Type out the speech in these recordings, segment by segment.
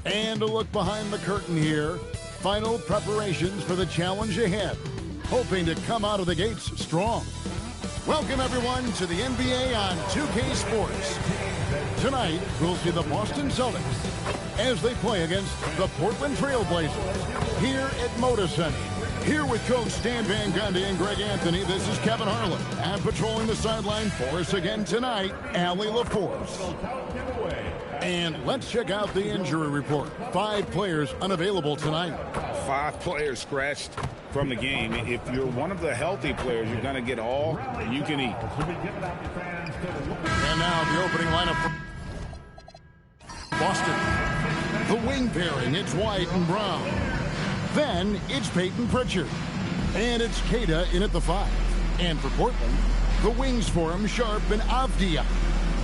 And a look behind the curtain here. Final preparations for the challenge ahead. Hoping to come out of the gates strong. Welcome everyone to the NBA on 2K Sports. Tonight, we'll see the Boston Celtics as they play against the Portland Trail Blazers here at Moda Center. Here with Coach Stan Van Gundy and Greg Anthony, this is Kevin Harlan. And patrolling the sideline for us again tonight, Allie LaForce. And let's check out the injury report. 5 players unavailable tonight. 5 players scratched from the game. If you're one of the healthy players, you're going to get all you can eat. And now the opening lineup for Boston. The wing pairing, it's White and Brown. Then it's Peyton Pritchard. And it's Queta in at the 5. And for Portland, the wings for him, Sharp and Avdia.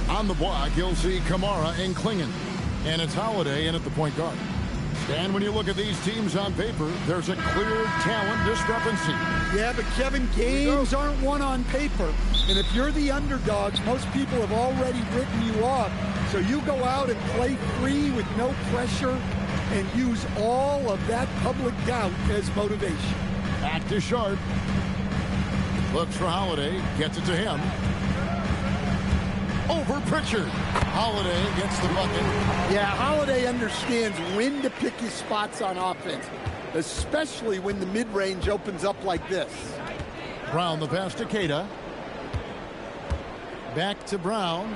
On the block, you'll see Kamara and Klingon. And it's Holiday in at the point guard. And when you look at these teams on paper, there's a clear talent discrepancy. Yeah, but Kevin, games aren't won on paper. And if you're the underdogs, most people have already written you off. So you go out and play free with no pressure and use all of that public doubt as motivation. Back to Sharp. Looks for Holiday, gets it to him. Over Pritchard. Holiday gets the bucket. Yeah, Holiday understands when to pick his spots on offense, especially when the mid-range opens up like this. Brown the pass to Queta. Back to Brown.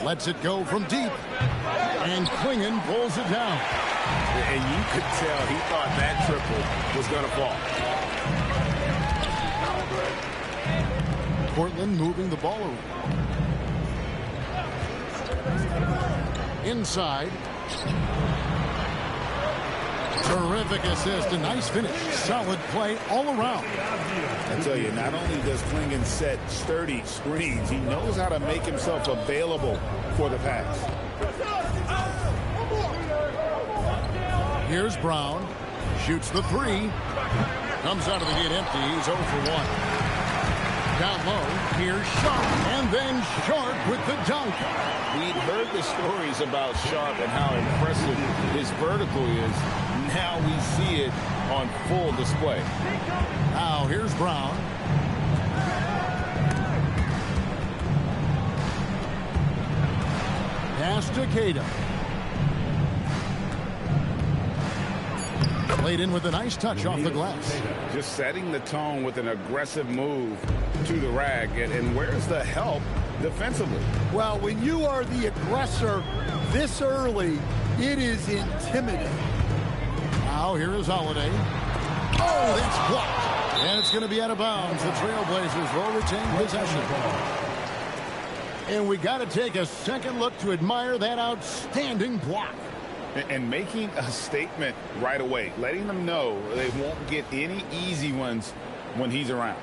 Lets it go from deep. And Klingon pulls it down. And you could tell he thought that triple was going to fall. Portland moving the ball around. Inside. Terrific assist, a nice finish. Solid play all around. I tell you, not only does Klingon set sturdy screens, he knows how to make himself available for the pass. Here's Brown. Shoots the 3. Comes out of the gate empty. He's 0 for 1. Down low, here's Sharp, and then Sharp with the dunk. We'd heard the stories about Sharp and how impressive his vertical is. Now we see it on full display. Now here's Brown. Pass to Queta. Played in with a nice touch off the glass. Just setting the tone with an aggressive move to the rack. And where's the help defensively? Well, when you are the aggressor this early, it is intimidating. Now here is Holiday. Oh, that's blocked. And it's going to be out of bounds. The Trailblazers will retain possession. And we got to take a second look to admire that outstanding block. And making a statement right away, letting them know they won't get any easy ones when he's around.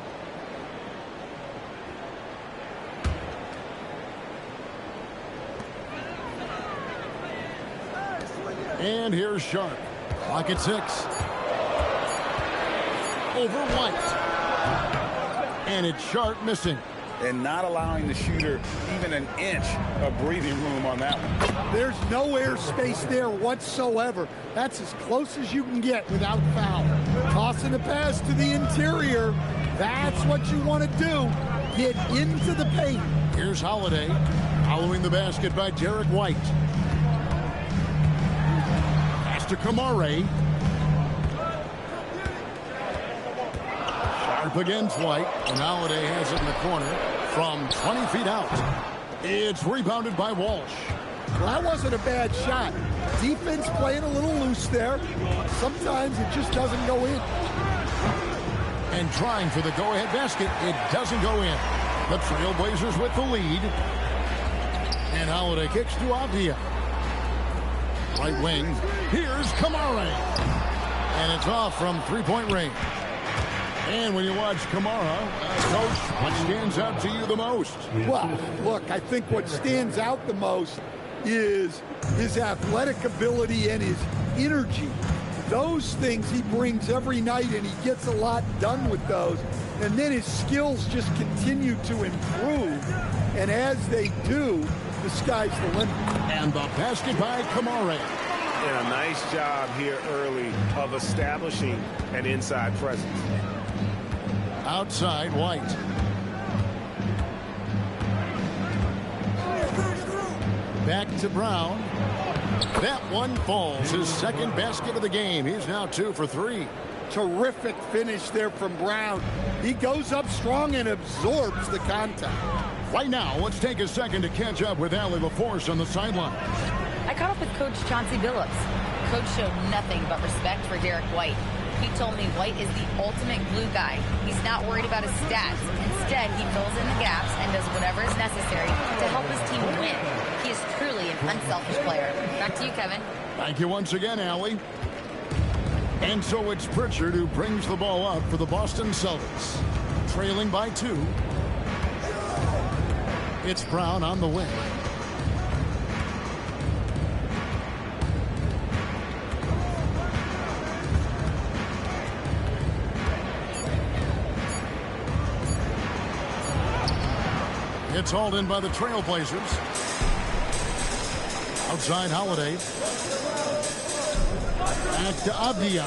And here's Sharp. Clock at 6. Over White. And it's Sharp missing. And not allowing the shooter even an inch of breathing room on that one. There's no air space there whatsoever. That's as close as you can get without foul. Tossing a pass to the interior. That's what you want to do. Get into the paint. Here's Holiday. Following the basket by Derek White. Pass to Kamara. Sharp against White. And Holiday has it in the corner from 20 feet out. It's rebounded by Walsh. Well, that wasn't a bad shot. Defense playing a little loose there. Sometimes it just doesn't go in. And trying for the go-ahead basket. It doesn't go in. The Trailblazers with the lead. And Holiday kicks to Avdia. Right wing. Here's Kamara. And it's off from three-point range. And when you watch Kamara, Coach, what stands out to you the most? Well, look, I think what stands out the most is his athletic ability and his energy. Those things he brings every night, and he gets a lot done with those. And then his skills just continue to improve. And as they do, the sky's the limit. And the basket by Kamare. And a nice job here early of establishing an inside presence. Outside, White. Back to Brown. That one falls. His second basket of the game. He's now 2 for 3. Terrific finish there from Brown. He goes up strong and absorbs the contact. Right now, let's take a second to catch up with Allie LaForce on the sideline. I caught up with Coach Chauncey Billups. Coach showed nothing but respect for Derek White. He told me White is the ultimate glue guy. He's not worried about his stats. Instead, he fills in the gaps and does whatever is necessary to help his team win. He is truly an unselfish player. Back to you, Kevin. Thank you once again, Allie. And so it's Pritchard who brings the ball up for the Boston Celtics. Trailing by 2. It's Brown on the wing. It's hauled in by the Trailblazers. Outside Holiday. Back to Abdia.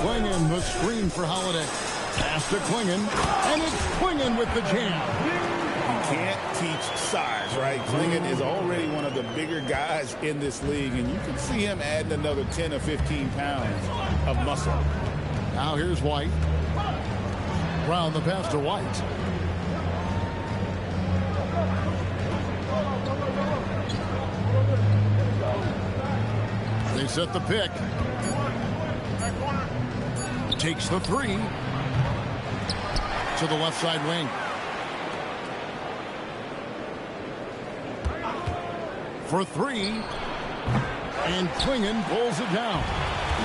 Klingon, the screen for Holiday. Pass to Klingon. And it's Klingon with the jam. You can't teach size, right? Klingon is already one of the bigger guys in this league, and you can see him adding another 10 or 15 pounds of muscle. Now here's White. Brown the pass to White. They set the pick. Takes the 3 to the left side wing. For 3. And Klingon pulls it down.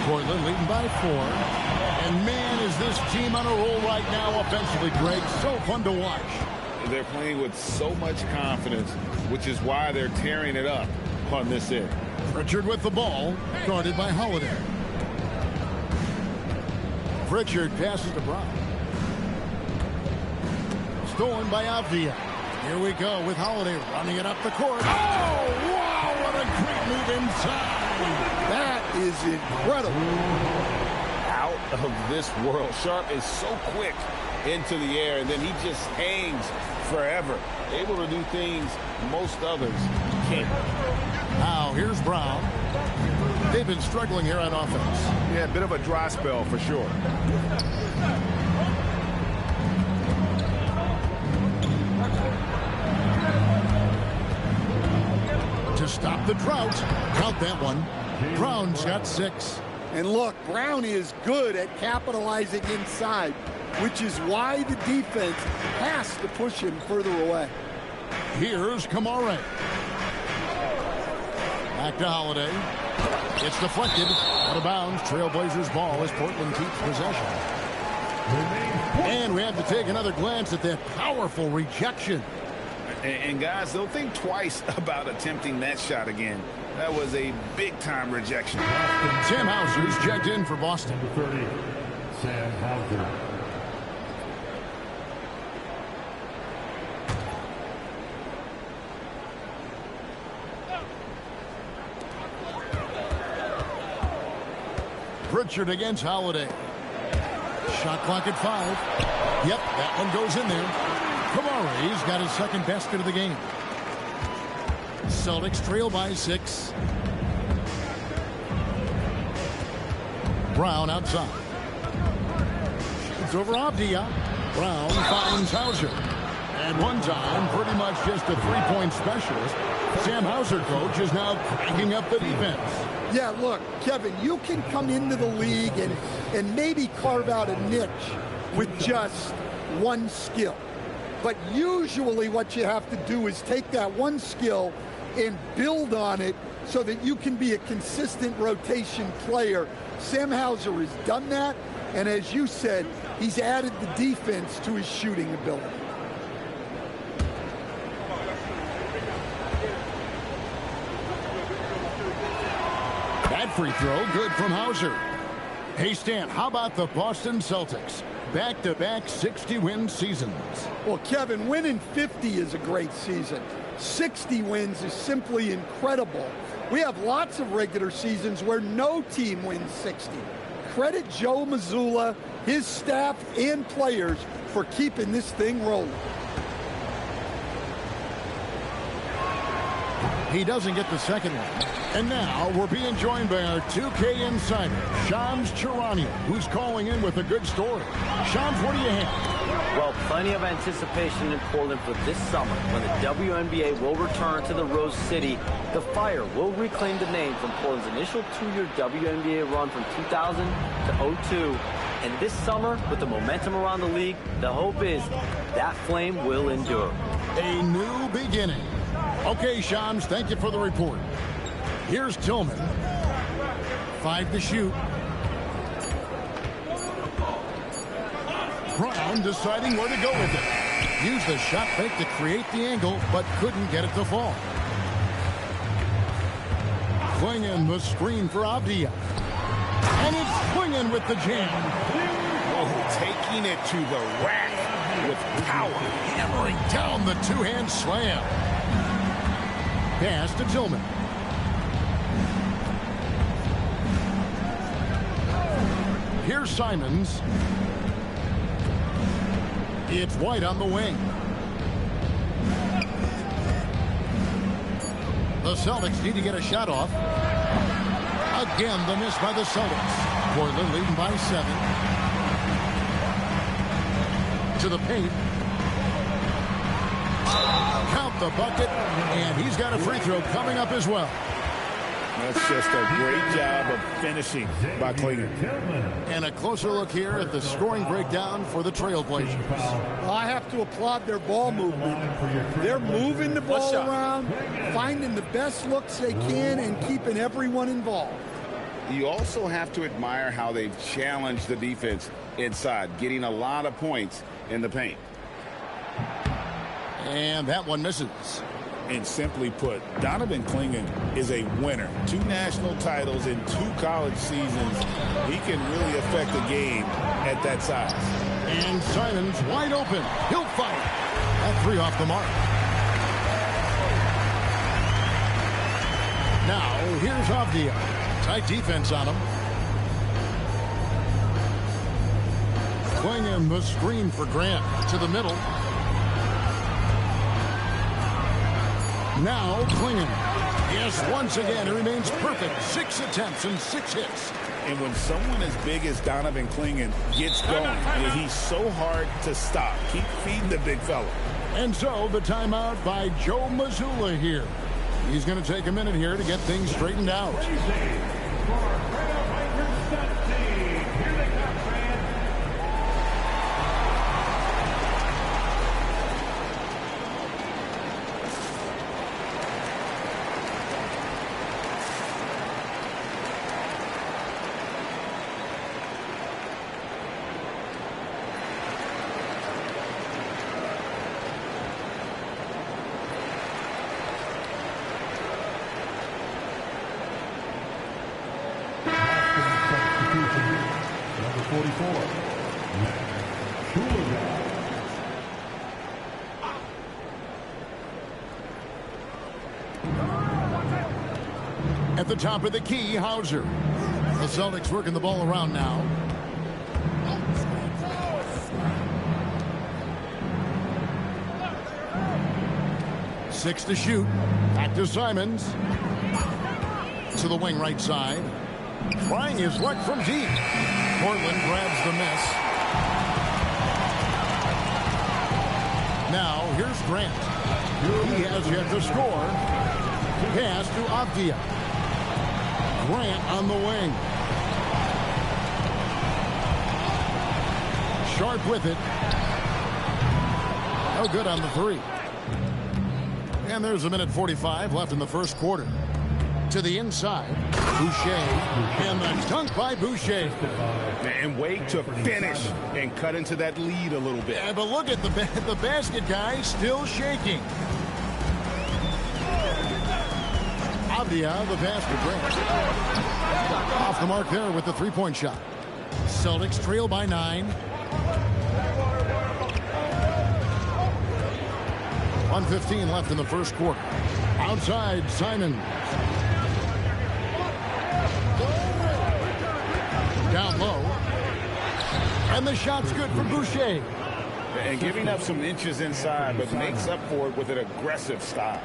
Portland leading by 4. And man, is this team on a roll right now offensively, Greg. So fun to watch. They're playing with so much confidence, which is why they're tearing it up on this end. Pritchard with the ball, guarded by Holiday. Pritchard passes to Brown. Stolen by Avdia. Here we go with Holiday running it up the court. Oh, wow, what a great move inside. That is incredible. Out of this world. Sharp is so quick into the air, and then he just hangs forever. Able to do things most others can't. Now, here's Brown. They've been struggling here on offense. Yeah, a bit of a dry spell for sure. To stop the drought. Count that one. Brown's got 6. And look, Brown is good at capitalizing inside, which is why the defense has to push him further away. Here's Kamare. Back to Holiday. It's deflected. Out of bounds. Trailblazers ball as Portland keeps possession. And we have to take another glance at that powerful rejection. And guys, they'll think twice about attempting that shot again. That was a big-time rejection. Sam Hauser's checked in for Boston. Number 30, Sam Hauser. Pritchard against Holiday. Shot clock at 5. Yep, that one goes in there. Kamare's got his second basket of the game. Celtics trail by 6. Brown outside. It's over Abdia. Brown finds Hauser. At one time, pretty much just a three-point specialist. Sam Hauser, coach, is now cranking up the defense. Yeah, look, Kevin, you can come into the league and maybe carve out a niche with just one skill. But usually what you have to do is take that one skill and build on it so that you can be a consistent rotation player. Sam Hauser has done that, and as you said, he's added the defense to his shooting ability. That free throw, good from Hauser. Hey, Stan, how about the Boston Celtics? Back-to-back 60-win seasons. Well, Kevin, winning 50 is a great season. 60 wins is simply incredible. We have lots of regular seasons where no team wins 60. Credit Joe Mazzulla, his staff, and players for keeping this thing rolling. He doesn't get the second one. And now we're being joined by our 2K insider, Shams Charania, who's calling in with a good story. Shams, what do you have? Well, plenty of anticipation in Portland for this summer when the WNBA will return to the Rose City. The Fire will reclaim the name from Portland's initial two-year WNBA run from 2000 to 02. And this summer, with the momentum around the league, the hope is that flame will endure. A new beginning. Okay, Shams, thank you for the report. Here's Tillman. 5 to shoot. Brown deciding where to go with it. Used the shot fake to create the angle, but couldn't get it to fall. Klingen the screen for Avdia. And it's Klingen with the jam. Oh, taking it to the rack with power. Hammering down the two-hand slam. Pass to Tillman. Here's Simons. It's White on the wing. The Celtics need to get a shot off. Again, the miss by the Celtics. Portland leading by 7. To the paint. Count the bucket, and he's got a free throw coming up as well. That's just a great job of finishing by Klingen. And a closer look here at the scoring breakdown for the Trailblazers. Well, I have to applaud their ball movement. They're moving the ball around, finding the best looks they can, and keeping everyone involved. You also have to admire how they've challenged the defense inside, getting a lot of points in the paint. And that one misses. And simply put, Donovan Klingen is a winner. 2 national titles in 2 college seasons. He can really affect the game at that size. And Simons wide open. He'll fight. That 3 off the mark. Now, here's Avdia. Tight defense on him. Klingen the screen for Grant to the middle. Now Klingen. Yes, once again, he remains perfect. 6 attempts and 6 hits. And when someone as big as Donovan Klingen gets going, he's so hard to stop. Keep feeding the big fella. And so the timeout by Joe Mazzulla here. He's going to take a minute here to get things straightened out. Number 44. At the top of the key, Hauser. The Celtics working the ball around now. Six to shoot. Back to Simons. To the wing right side. Trying his luck from deep. Portland grabs the miss. Now, here's Grant. He has yet to score. Pass to Avdia. Grant on the wing. Sharp with it. No good on the 3. And there's a minute 45 left in the first quarter. To the inside, Boucher, and the dunk by Boucher. And wait to finish and cut into that lead a little bit. Yeah, but look at the basket guy still shaking. Avdia, the pass to Grant. Off the mark there with the three-point shot. Celtics trail by 9. 1:15 left in the first quarter. Outside, Simon. Down low. And the shot's good for Boucher. And giving up some inches inside, but makes up for it with an aggressive style.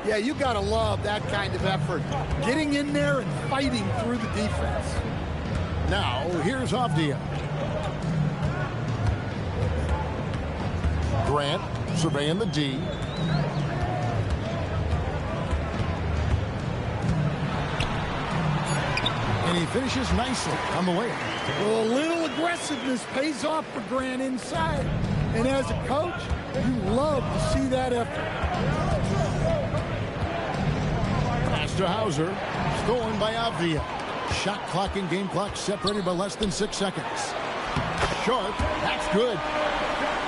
Yeah, you got to love that kind of effort. Getting in there and fighting through the defense. Now, here's Avdia. Grant surveying the D. And he finishes nicely on the way. Well, a little aggressiveness pays off for Grant inside. And as a coach, you love to see that effort. Pass to Hauser. Stolen by Avdia. Shot clock and game clock separated by less than 6 seconds. Short. That's good.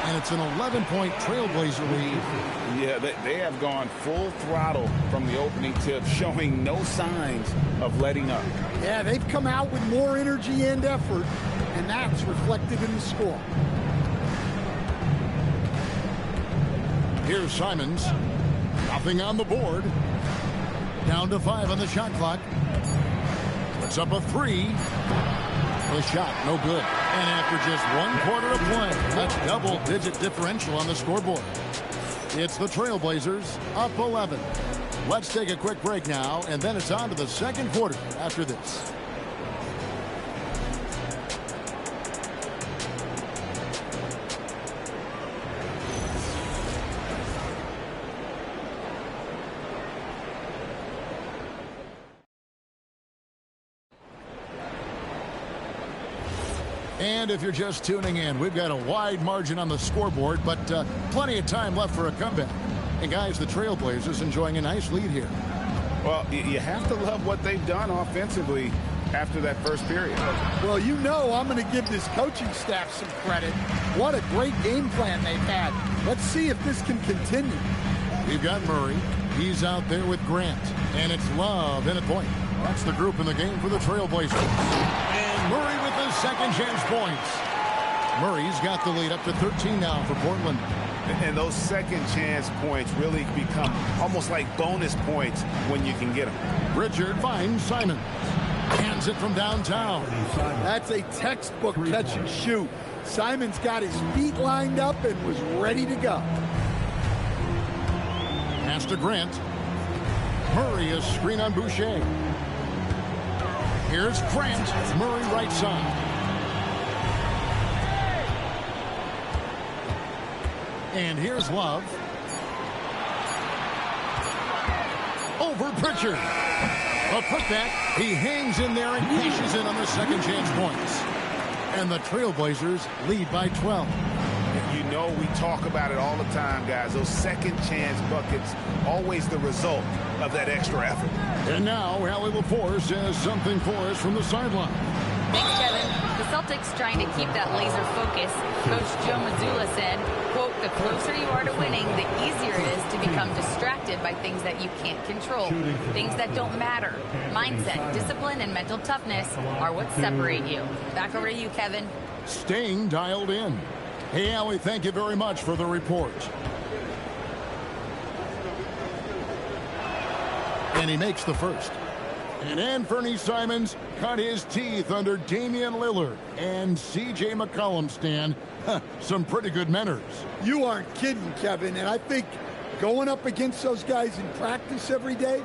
And it's an 11-point Trailblazer lead. Yeah, they have gone full throttle from the opening tip, showing no signs of letting up. Yeah, they've come out with more energy and effort, and that's reflected in the score. Here's Simons. Nothing on the board. Down to 5 on the shot clock. Puts up a 3. The shot, no good. And after just 1 quarter of play, a double-digit differential on the scoreboard. It's the Trailblazers up 11. Let's take a quick break now, and then it's on to the second quarter after this. And if you're just tuning in, we've got a wide margin on the scoreboard, but plenty of time left for a comeback. And guys, the Trailblazers enjoying a nice lead here. Well, you have to love what they've done offensively after that first period. Well, you know I'm going to give this coaching staff some credit. What a great game plan they've had. Let's see if this can continue. We've got Murray. He's out there with Grant. And it's Love in at point. That's the group in the game for the Trailblazers. And Murray with the second chance points. Murray's got the lead up to 13 now for Portland. And those second chance points really become almost like bonus points when you can get them. Richard finds Simon. Hands it from downtown. That's a textbook catch and shoot. Simon's got his feet lined up and was ready to go. Pass to Grant. Murray a screen on Boucher. Here's Grant. Murray right side. And here's Love. Over Pritchard. A putback. He hangs in there and cashes in on the second chance points. And the Trailblazers lead by 12. You know we talk about it all the time, guys. Those second chance buckets, always the result of that extra effort. And now, Allie LaForce has something for us from the sideline. Thanks, Kevin. The Celtics trying to keep that laser focus. Coach Joe Mazzulla said, quote, the closer you are to winning, the easier it is to become distracted by things that you can't control, things that don't matter. Mindset, discipline, and mental toughness are what separate you. Back over to you, Kevin. Staying dialed in. Hey, Allie, thank you very much for the report. And he makes the first. And Anthony Simons cut his teeth under Damian Lillard and C.J. McCollum, Stan. Some pretty good mentors. You aren't kidding, Kevin. And I think going up against those guys in practice every day,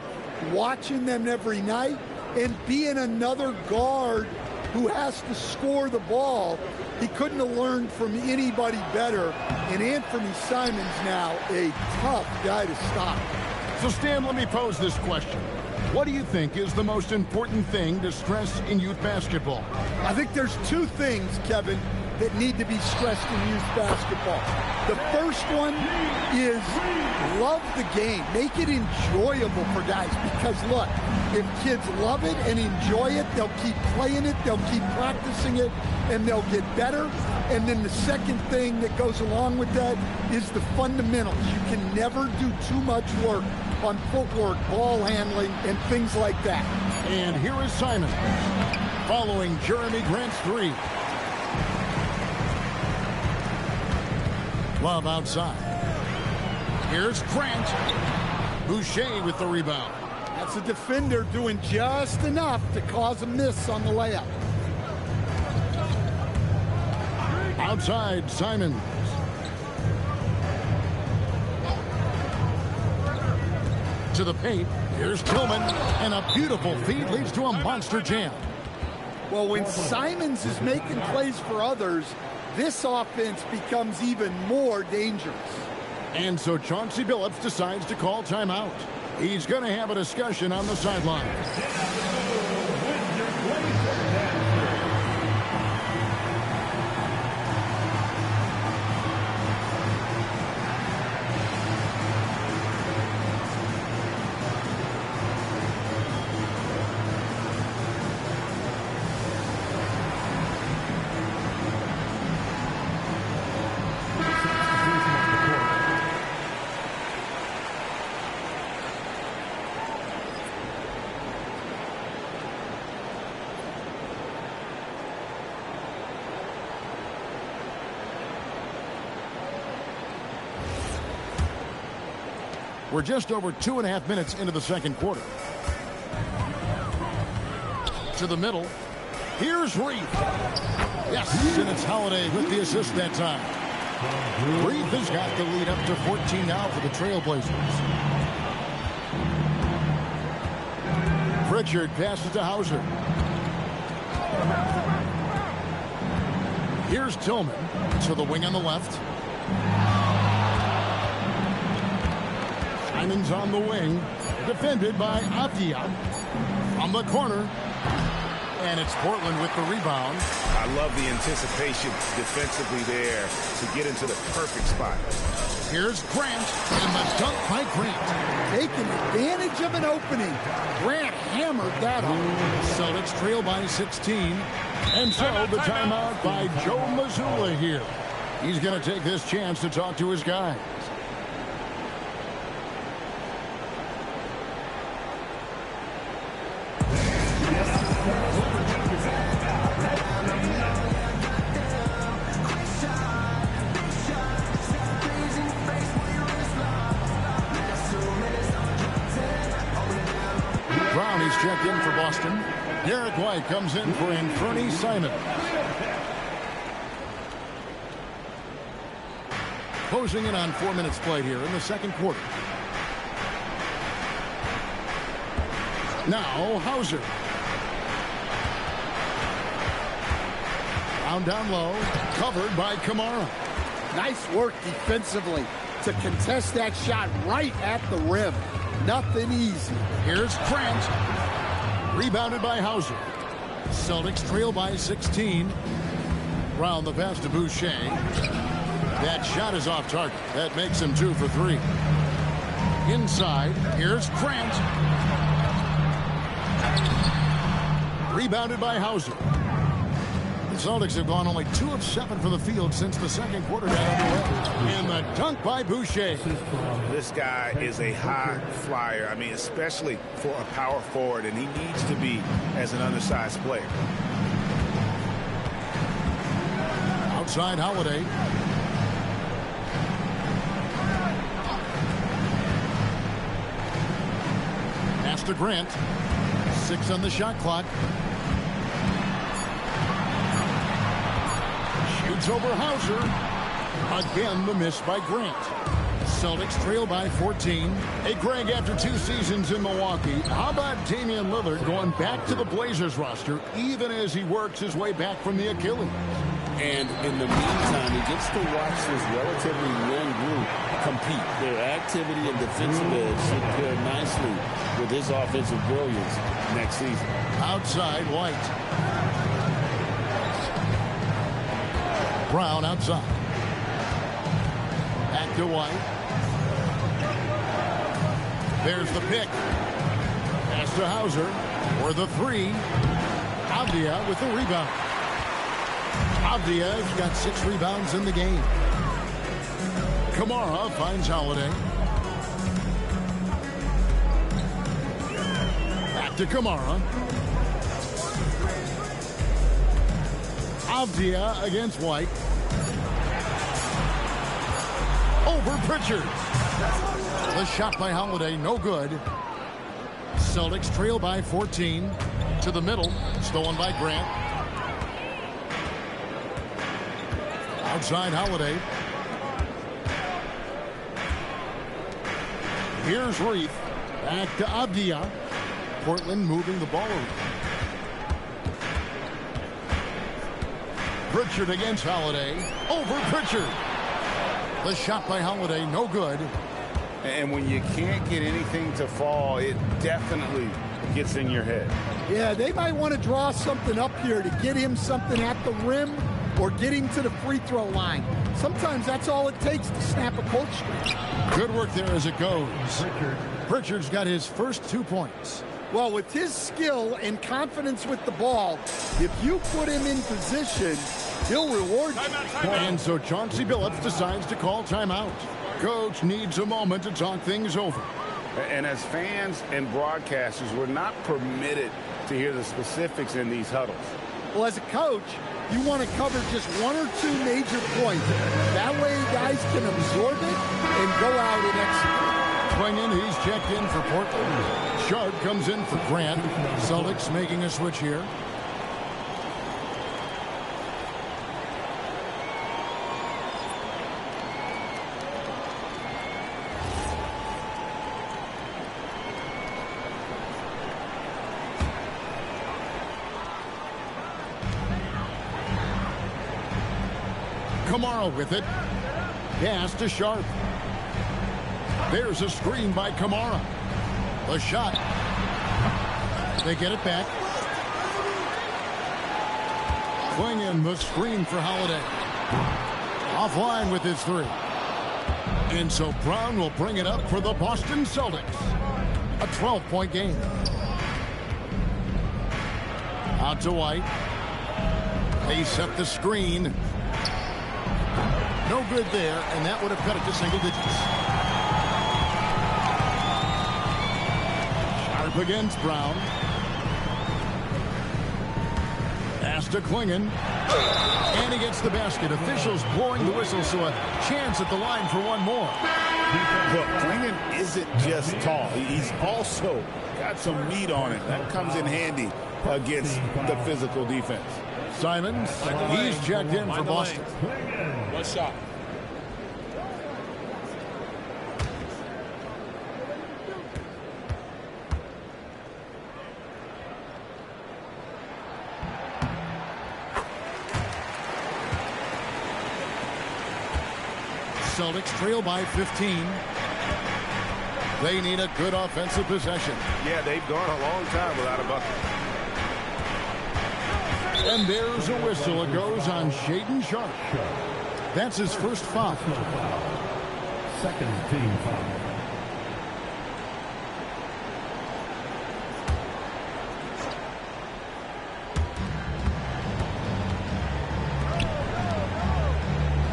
watching them every night, and being another guard who has to score the ball, he couldn't have learned from anybody better. And Anthony Simons now a tough guy to stop. So, Stan, let me pose this question. What do you think is the most important thing to stress in youth basketball? I think there's two things, Kevin, that need to be stressed in youth basketball. The first one is love the game. Make it enjoyable for guys, because look, if kids love it and enjoy it, they'll keep playing it, they'll keep practicing it, and they'll get better. And then the second thing that goes along with that is the fundamentals. You can never do too much work on footwork, ball handling, and things like that. And here is Simon following Jeremy Grant's three. Love outside. Here's Grant. Boucher with the rebound. That's a defender doing just enough to cause a miss on the layup. Outside, Simons. To the paint. Here's Tillman. And a beautiful feed leads to a monster jam. Well, when Simons is making plays for others, this offense becomes even more dangerous. And so Chauncey Billups decides to call timeout. He's going to have a discussion on the sideline. We're just over 2.5 minutes into the second quarter. To the middle. Here's Reith. Yes, and it's Holiday with the assist that time. Reith has got the lead up to 14 now for the Trailblazers. Pritchard passes to Hauser. Here's Tillman to the wing on the left. Simons on the wing, defended by Avdia. From the corner, and it's Portland with the rebound. I love the anticipation defensively there to get into the perfect spot. Here's Grant, and the dunk by Grant. Taking advantage of an opening. Grant hammered that home. Celtics trail by 16. And so the timeout by Joe Mazzulla here. He's going to take this chance to talk to his guys. Checked in for Boston. Derek White comes in for Anthony Simons. Closing in on 4 minutes played here in the second quarter. Now Hauser. Down low. Covered by Kamara. Nice work defensively to contest that shot right at the rim. Nothing easy. Here's Grant. Rebounded by Hauser. Celtics trail by 16. Round the pass to Boucher. That shot is off target. That makes him 2 for 3. Inside. Here's Grant. Rebounded by Hauser. The Celtics have gone only 2 of 7 from the field since the second quarter got underway. And the dunk by Boucher. This guy is a high flyer. I mean, especially for a power forward, and he needs to be as an undersized player. Outside Holiday. Pass to Grant. 6 on the shot clock. Shoots over Hauser. Again, the miss by Grant. Celtics trail by 14. Hey, Greg, after 2 seasons in Milwaukee, how about Damian Lillard going back to the Blazers roster, even as he works his way back from the Achilles? And in the meantime, he gets to watch this relatively young group compete. Their activity and defensive edge should pair nicely with his offensive brilliance next season. Outside, White. Brown outside. Back to White. There's the pick. Pass to Hauser for the 3. Avdia with the rebound. Avdia's got 6 rebounds in the game. Kamara finds Holiday. Back to Kamara. Avdia against White. over Pritchard. The shot by Holiday, no good. Celtics trail by 14. To the middle, stolen by Grant. Outside Holiday. Here's Reith. Back to Avdia. Portland moving the ball around. Pritchard against Holiday. Over Pritchard. The shot by Holiday, no good. And when you can't get anything to fall, it definitely gets in your head. Yeah, they might want to draw something up here to get him something at the rim or get him to the free throw line. Sometimes that's all it takes to snap a cold streak. Good work there as it goes. Pritchard's got his first 2 points. Well, with his skill and confidence with the ball, if you put him in position, he'll reward you. And so Chauncey Billups decides to call timeout. Coach needs a moment to talk things over. And as fans and broadcasters, we're not permitted to hear the specifics in these huddles. Well, as a coach, you want to cover just 1 or 2 major points. That way guys can absorb it and go out and execute. Swinging, he's checked in for Portland. Sharp comes in for Grant. Celtics making a switch here. Kamara with it. Pass to Sharp. There's a screen by Kamara. The shot. They get it back. Swinging the screen for Holiday. Offline with his 3. And so Brown will bring it up for the Boston Celtics. A 12-point game. Out to White. They set the screen. No good there, and that would have cut it to single digits. Sharp against Brown. Pass to Klingon. And he gets the basket. Officials blowing the whistle, so a chance at the line for one more. Look, Klingon isn't just tall. He's also got some meat on him. That comes in handy against the physical defense. Simons, he's checked in for Boston. One shot. Celtics trail by 15. They need a good offensive possession. Yeah, they've gone a long time without a bucket. And there's a whistle. It goes on Shaedon Sharp. That's his first foul. Second team foul.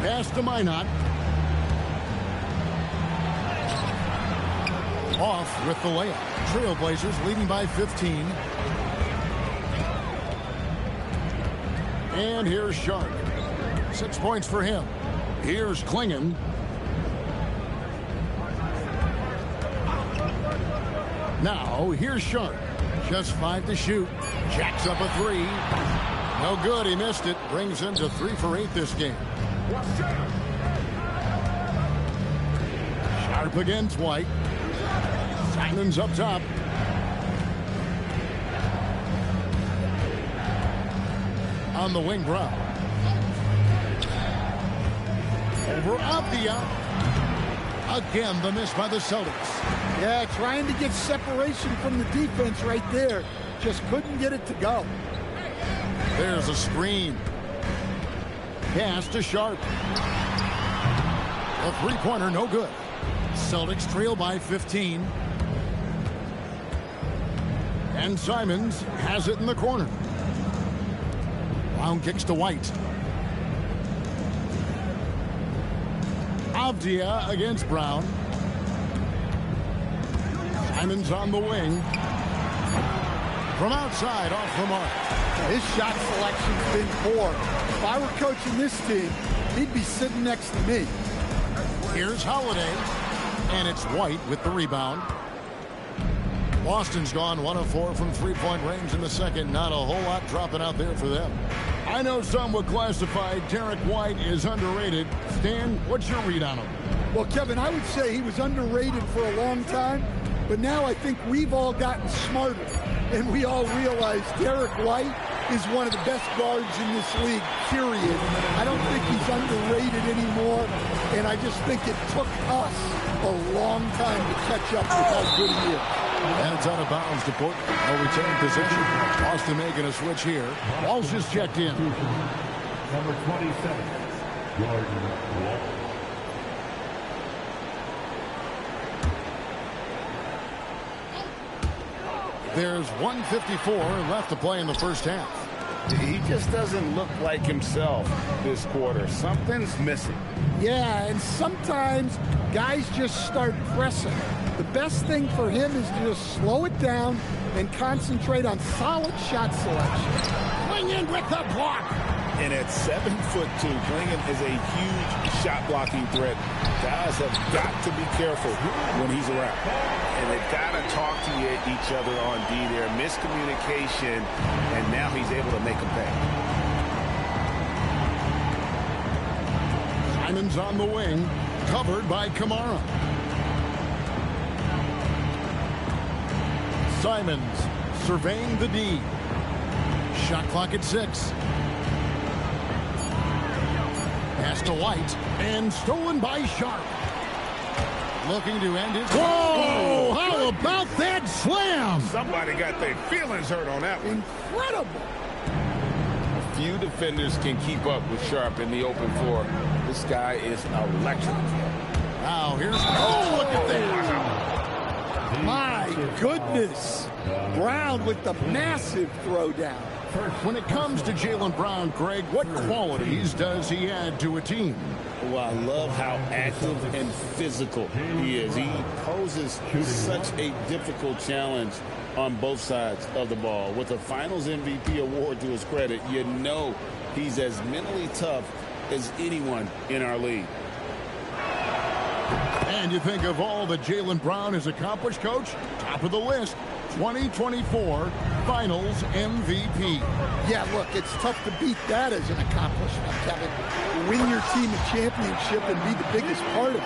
Pass to Minot. Off with the layup. Trailblazers leading by 15. And here's Sharp. 6 points for him. Here's Klingon. Now, here's Sharp. Just 5 to shoot. Jacks up a 3. No good. He missed it. Brings him to 3 for 8 this game. Sharp against White. Simons up top. On the wing, Brown. Over Avdia. Again, the miss by the Celtics. Yeah, trying to get separation from the defense right there. Just couldn't get it to go. There's a screen. Pass to Sharp. A three-pointer, no good. Celtics trail by 15. And Simons has it in the corner. Brown kicks to White. Avdia against Brown. Simons on the wing. From outside, off the mark. His shot selection's been poor. If I were coaching this team, he'd be sitting next to me. Here's Holiday, and it's White with the rebound. Boston's gone 1 of 4 from three-point range in the second. Not a whole lot dropping out there for them. I know some would classify Derek White as underrated. Stan, what's your read on him? Well, Kevin, I would say he was underrated for a long time, but now I think we've all gotten smarter, and we all realize Derek White is one of the best guards in this league, period. I don't think he's underrated anymore, and I just think it took us a long time to catch up with how good he is. And it's out of bounds to Portland. No return possession. Boston making a switch here. Walsh is checked in. Number 27, Jordan Walsh. There's 1:54 left to play in the first half. He just doesn't look like himself this quarter. Something's missing. Yeah, and sometimes guys just start pressing. The best thing for him is to just slow it down and concentrate on solid shot selection. Clingan with the block. And at 7'2", Clingan is a huge shot blocking threat. Guys have got to be careful when he's around. And they've got to talk to each other on D there. Miscommunication, and now he's able to make them pay. Simon's on the wing, covered by Kamara. Simons surveying the D. Shot clock at 6. Pass to White, and stolen by Sharp. Looking to end it. Whoa! How about that slam? Somebody got their feelings hurt on that one. Incredible. Few defenders can keep up with Sharp in the open floor. This guy is electric. Now here's... Oh, look at that. My goodness. Brown with the massive throwdown. When it comes to Jaylen Brown, Greg, what qualities does he add to a team? Well, I love how active and physical he is. He poses such a difficult challenge on both sides of the ball. With the Finals MVP award to his credit, you know he's as mentally tough as anyone in our league. And you think of all that Jaylen Brown has accomplished, Coach? Top of the list, 2024 Finals MVP. Yeah, look, it's tough to beat that as an accomplishment, Kevin. Win your team a championship and be the biggest part of it.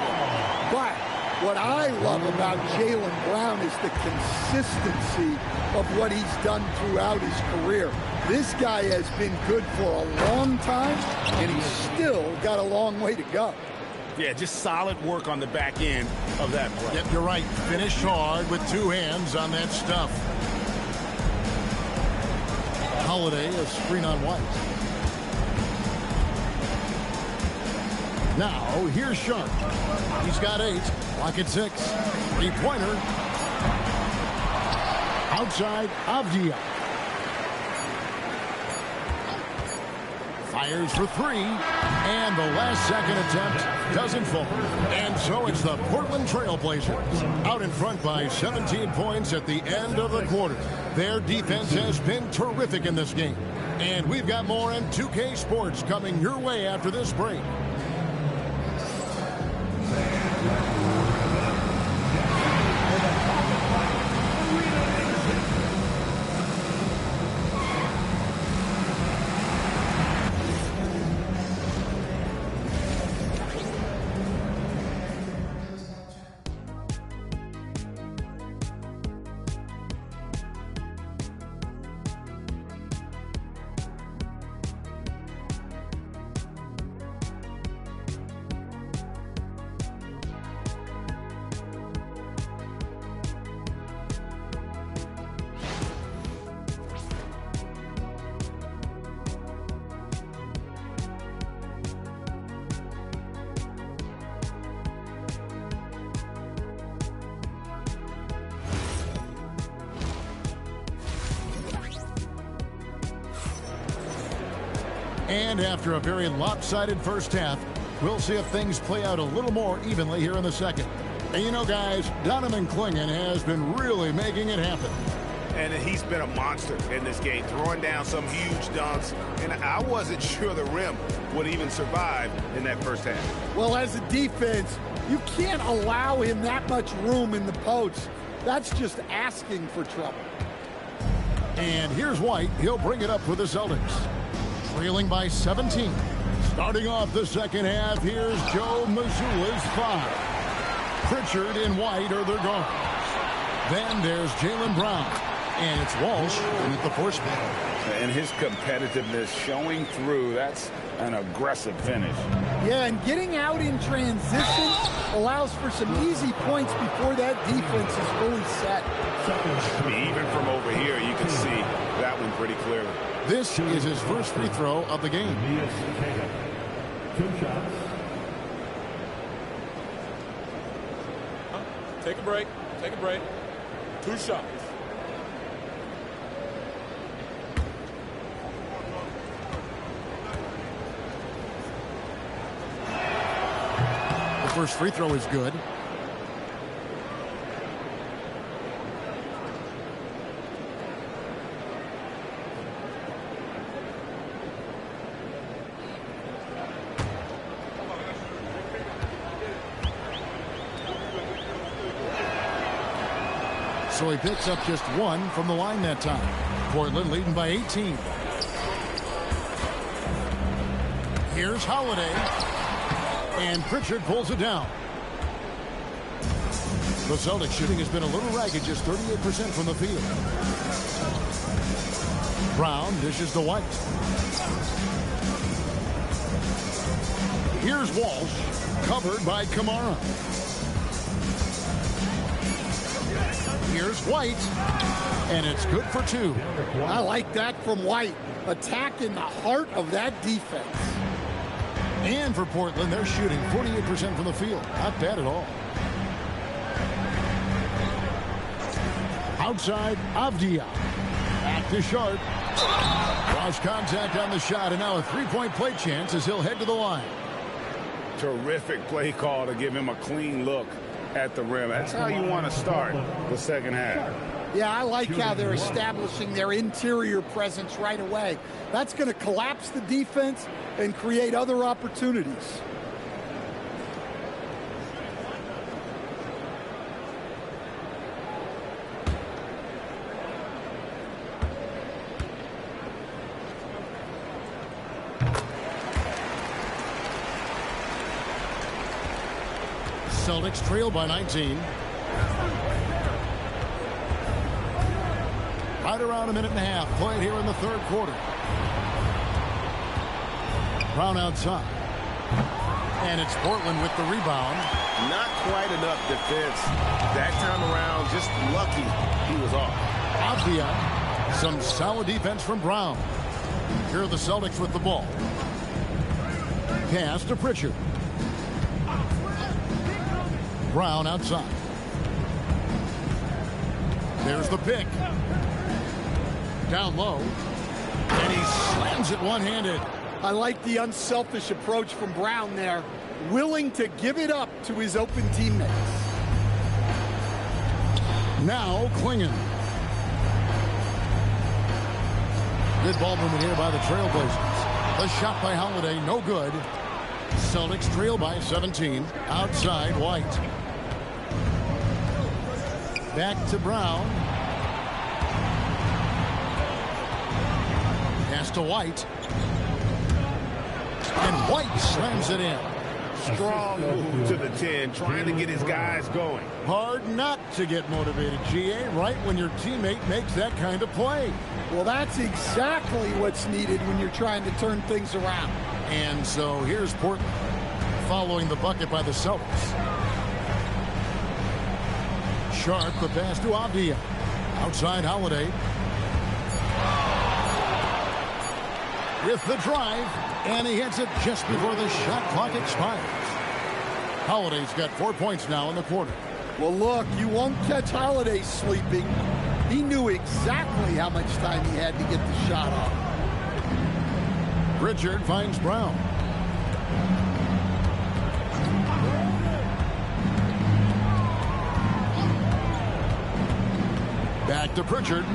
But what I love about Jaylen Brown is the consistency of what he's done throughout his career. This guy has been good for a long time, and he's still got a long way to go. Yeah, just solid work on the back end of that play. Yep, you're right. Finish hard with two hands on that stuff. Holiday, a screen on White. Now, here's Sharp. He's got 8. Clock at 6. Three-pointer. Outside, Avdia. Fires for 3. And the last second attempt doesn't fall. And so it's the Portland Trail Blazers out in front by 17 points at the end of the quarter. Their defense has been terrific in this game. And we've got more on 2K Sports coming your way after this break. And after a very lopsided first half, we'll see if things play out a little more evenly here in the second. And you know, guys, Donovan Clingan has been really making it happen. And he's been a monster in this game, throwing down some huge dunks. And I wasn't sure the rim would even survive in that first half. Well, as a defense, You can't allow him that much room in the post. That's just asking for trouble. And here's White. He'll bring it up for the Celtics. Trailing by 17. Starting off the second half, here's Joe Mazzulla's 5. Pritchard and White are their guards. Then there's Jaylen Brown. And it's Walsh with the force man. And his competitiveness showing through. That's an aggressive finish. Yeah, and getting out in transition allows for some easy points before that defense is fully set. I mean, even from over here, you can see that one pretty clearly. This is his first free throw of the game. 2 shots. Take a break. Take a break. 2 shots. The first free throw is good. So he picks up just 1 from the line that time. Portland leading by 18. Here's Holiday. And Pritchard pulls it down. The Celtics shooting has been a little ragged, just 38% from the field. Brown dishes to White. Here's Walsh, covered by Kamara. Here's White, and it's good for 2. I like that from White. Attack in the heart of that defense. And for Portland, they're shooting 48% from the field. Not bad at all. Outside, Avdia. Back to Sharp. Cross contact on the shot, and now a three-point play chance as he'll head to the line. Terrific play call to give him a clean look at the rim. That's how you want to start the second half. Yeah, I like how they're establishing their interior presence right away. That's going to collapse the defense and create other opportunities. Celtics trail by 19. Right around a minute and a half played here in the third quarter. Brown outside. And it's Portland with the rebound. Not quite enough defense. That time around, just lucky he was off. Avdia. Some solid defense from Brown. Here are the Celtics with the ball. Pass to Pritchard. Brown outside. There's the pick. Down low. And he slams it one-handed. I like the unselfish approach from Brown there. Willing to give it up to his open teammates. Now Klingon. Good ball movement here by the Trailblazers. The shot by Holiday, no good. Celtics trail by 17. Outside, White. Back to Brown. Pass to White. And White slams it in. Strong move to the 10, trying to get his guys going. Hard not to get motivated, GA, right when your teammate makes that kind of play. Well, that's exactly what's needed when you're trying to turn things around. And so here's Portland following the bucket by the Celtics. Sharp, the pass to Avdia. Outside Holiday. With the drive, and he hits it just before the shot clock expires. Holiday's got 4 points now in the quarter. Well, look, you won't catch Holiday sleeping. He knew exactly how much time he had to get the shot off. Pritchard finds Brown. Back to Pritchard.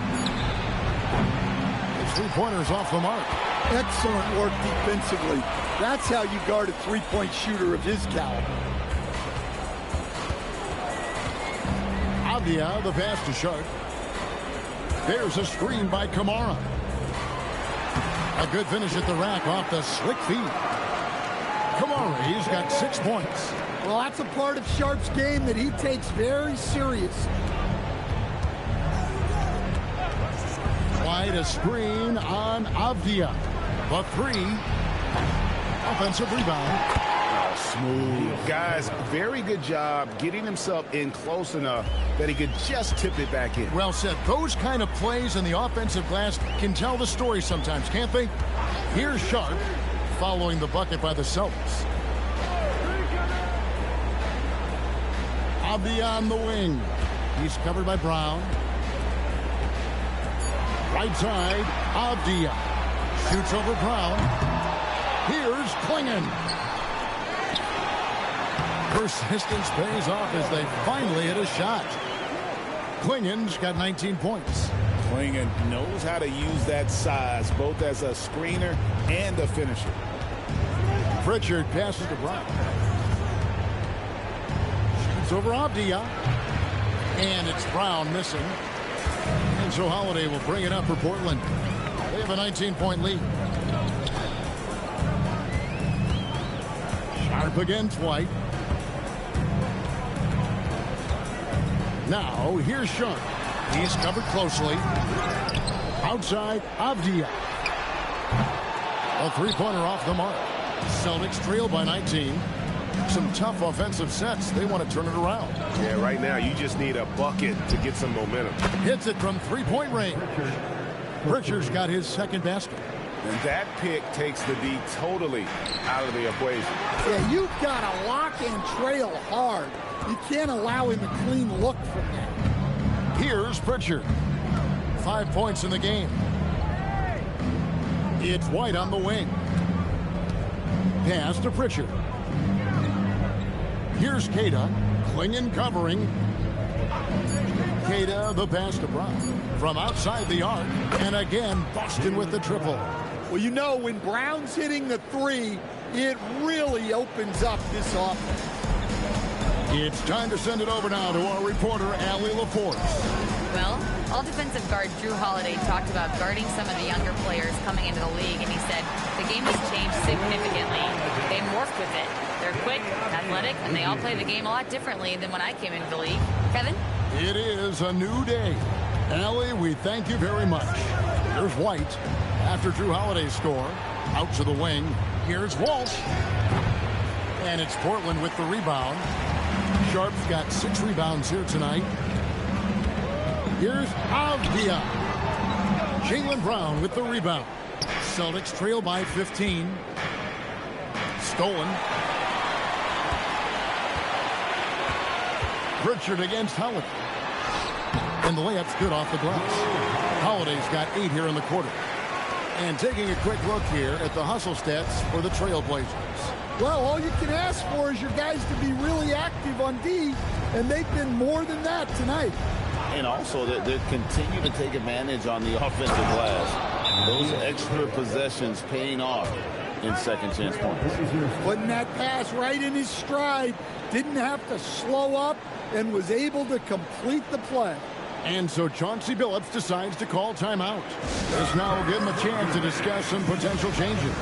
The three-pointers off the mark. Excellent work defensively. That's how you guard a three-point shooter of his caliber. Avdia, the pass to Sharp. There's a screen by Kamara. A good finish at the rack off the slick feed. Kamara, he's got 6 points. Well, that's a part of Sharp's game that he takes very serious. Wide a screen on Avdia. The 3. Offensive rebound. Smooth. Guys, very good job getting himself in close enough that he could just tip it back in. Well said. Those kind of plays in the offensive glass can tell the story sometimes, can't they? Here's Sharp following the bucket by the Celtics. Avdia on the wing. He's covered by Brown. Right side, Avdia. Shoots over Brown. Here's Klingon. Persistence pays off as they finally hit a shot. Klingon's got 19 points. Klingon knows how to use that size, both as a screener and a finisher. Pritchard passes to Brown. Shoots over Avdia. And it's Brown missing. And so Holiday will bring it up for Portland. They have a 19-point lead. Sharp against White. Now, here's Sharp. He's covered closely. Outside, Avdia. A three-pointer off the mark. Celtics trail by 19. Some tough offensive sets. They want to turn it around. Yeah, right now you just need a bucket to get some momentum. Hits it from three-point range. Pritchard's got his second basket. And that pick takes the D totally out of the equation. Yeah, you've got to lock and trail hard. You can't allow him a clean look from that. Here's Pritchard. 5 points in the game. It's White on the wing. Pass to Pritchard. Here's Queta. Klingon covering. Queta, the pass to Brown. From outside the arc. And again, Boston with the triple. Well, you know, when Brown's hitting the 3, it really opens up this offense. It's time to send it over now to our reporter, Allie LaForce. Well, all defensive guard Drew Holiday talked about guarding some of the younger players coming into the league, and he said the game has changed significantly. They morphed with it. They're quick, athletic, and they all play the game a lot differently than when I came into the league. Kevin? It is a new day. Allie, we thank you very much. Here's White after Drew Holiday's score. Out to the wing. Here's Walsh. And it's Portland with the rebound. Sharp's got 6 rebounds here tonight. Here's Avdia. Jaylen Brown with the rebound. Celtics trail by 15. Stolen. Pritchard against Holiday. And the layup's good off the glass. Holiday's got 8 here in the quarter. And taking a quick look here at the hustle stats for the Trailblazers. Well, all you can ask for is your guys to be really active on D, and they've been more than that tonight. And also, they continue to take advantage on the offensive glass. Those extra possessions paying off in second chance points. Putting that pass right in his stride, didn't have to slow up, and was able to complete the play. And so Chauncey Billups decides to call timeout. This now will give him a chance to discuss some potential changes.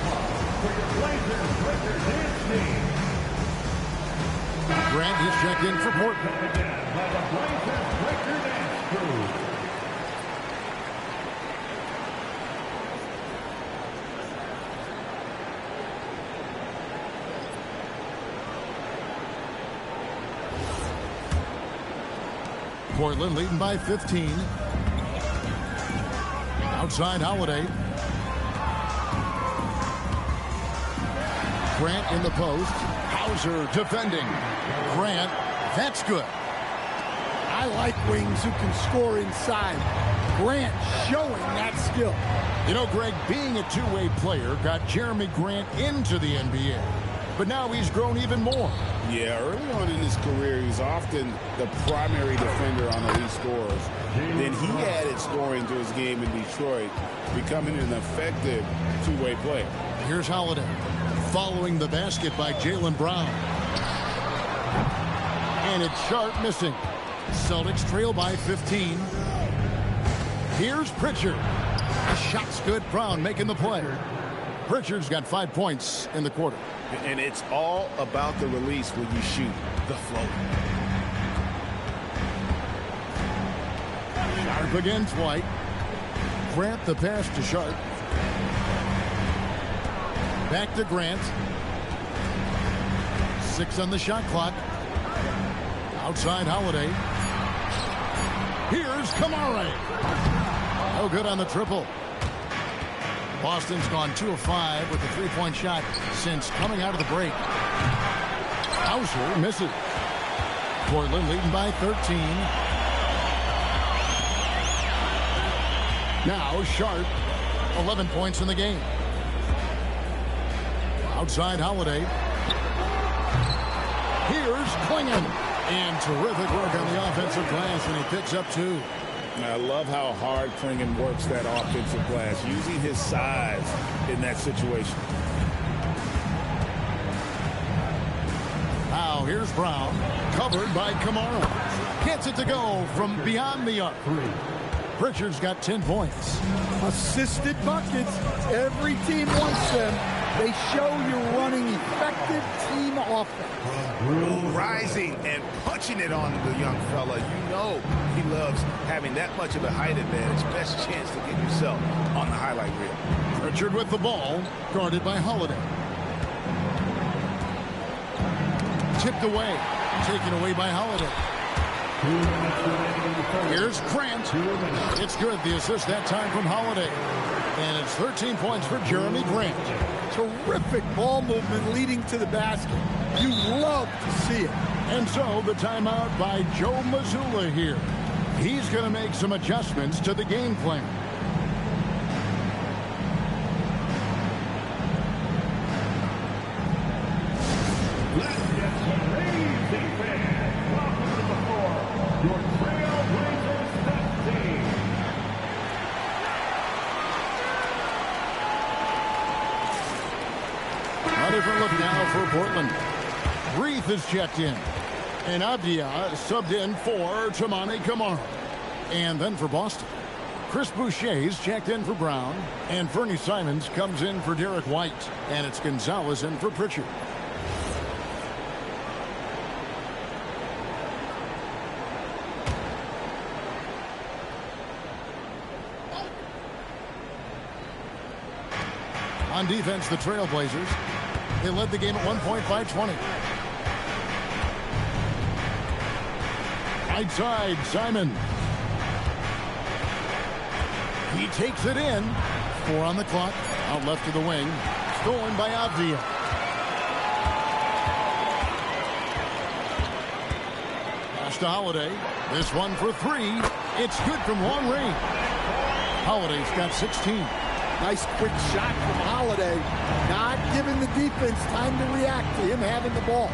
Grant is checked in for Portland. Portland leading by 15. Outside Holiday. Grant in the post. Hauser defending. Grant, that's good. I like wings who can score inside. Grant showing that skill. You know, Greg, being a two-way player got Jeremy Grant into the NBA. But now he's grown even more. Yeah, early on in his career, he was often the primary defender on elite scorers. Then he added scoring to his game in Detroit, becoming an effective two-way player. Here's Holiday, following the basket by Jaylen Brown. And it's Sharp missing. Celtics trail by 15. Here's Pritchard. The shot's good. Brown making the play. Pritchard's got 5 points in the quarter. And it's all about the release when you shoot the float. Sharp against White. Grant the pass to Sharp. Back to Grant. 6 on the shot clock. Outside Holiday. Here's Kamara. No good on the triple. Boston's gone 2 of 5 with a 3-point shot since coming out of the break. Hauser misses. Portland leading by 13. Now Sharp, 11 points in the game. Outside Holiday. Here's Klingon. And terrific work on the offensive glass, and he picks up 2. I love how hard Klingon works that offensive glass, using his size in that situation. Now here's Brown, covered by Kamara. Gets it to go from beyond the arc. Pritchard's got 10 points. Assisted buckets. Every team wants them. They show you're running effective team offense. Rising and punching it on the young fella. You know he loves having that much of a height advantage. Best chance to get yourself on the highlight reel. Pritchard with the ball, guarded by Holiday. Tipped away, taken away by Holiday. Here's Grant. It's good. The assist that time from Holiday. And it's 13 points for Jeremy Grant. Terrific ball movement leading to the basket. You love to see it. And so the timeout by Joe Mazzulla here. He's going to make some adjustments to the game plan. Let's get some amazing fans. Welcome to the floor, your Trailblazers team. A different look now for Portland. Reith is checked in. And Abdia subbed in for Tamani Kamara. And then for Boston, Chris Boucher's checked in for Brown. And Fernie Simons comes in for Derek White. And it's Gonzalez in for Pritchard. On defense, the Trailblazers. They led the game at 1.520. Right side, Simon. He takes it in. 4 on the clock. Out left to the wing. Stolen by Avdia. Pass to Holiday. This one for 3. It's good from long range. Holiday's got 16. Nice quick shot from Holiday. Not giving the defense time to react to him having the ball.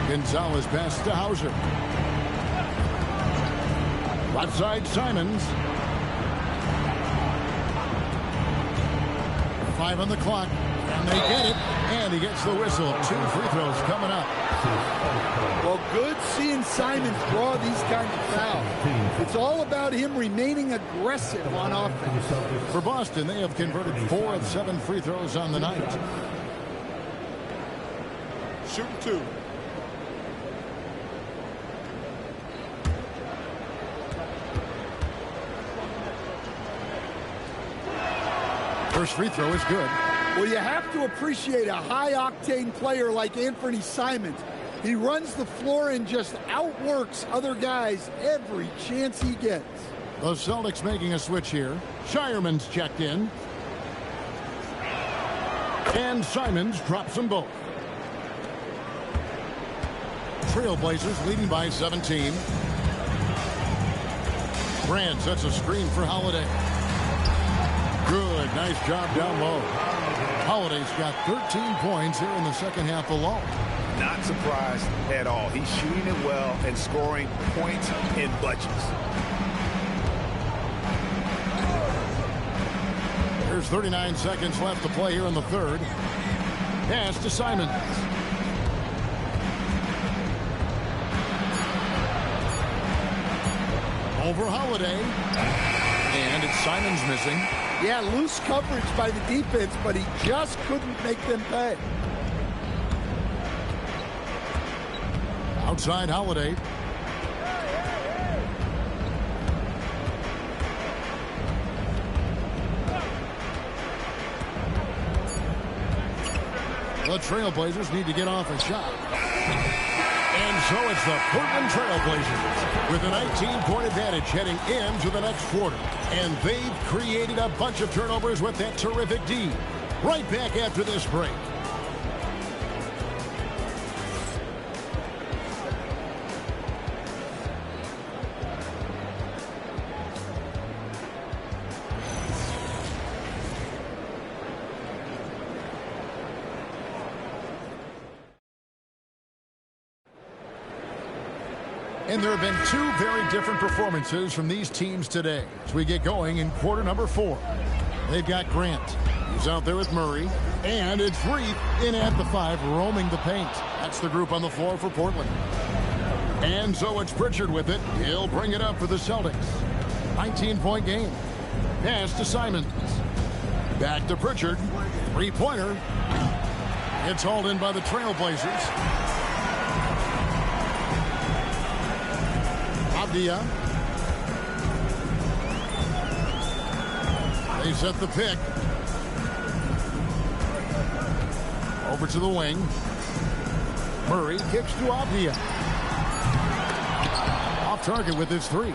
Gonzalez pass to Hauser. Left side, Simons. 5 on the clock. And they get it. And he gets the whistle. 2 free throws coming up. Well, good seeing Simons draw these kinds of fouls. It's all about him remaining aggressive on offense. For Boston, they have converted 4 of 7 free throws on the night. Shooting 2. First free throw is good. Well, you have to appreciate a high-octane player like Anthony Simons. He runs the floor and just outworks other guys every chance he gets. The Celtics making a switch here. Shireman's checked in. And Simons drops them both. Trailblazers leading by 17. Brand sets a screen for Holiday. Good, nice job down low. Holiday's got 13 points here in the second half alone. Not surprised at all. He's shooting it well and scoring points in bunches. There's 39 seconds left to play here in the third. Pass to Simons. Over Holiday. And it's Simons missing. Yeah, loose coverage by the defense, but he just couldn't make them pay. Outside Holiday. The Trailblazers need to get off a shot. And so it's the Portland Trailblazers with a 19-point advantage heading into the next quarter. And they've created a bunch of turnovers with that terrific D. Right back after this break. And there have been two very different performances from these teams today as we get going in quarter number 4. They've got Grant. He's out there with Murray. And it's Reith in at the 5, roaming the paint. That's the group on the floor for Portland. And so it's Pritchard with it. He'll bring it up for the Celtics. 19-point game. Pass to Simons. Back to Pritchard. Three-pointer. It's hauled in by the Trailblazers. Abdia. They set the pick. Over to the wing. Murray kicks to Abdia. Off target with his 3.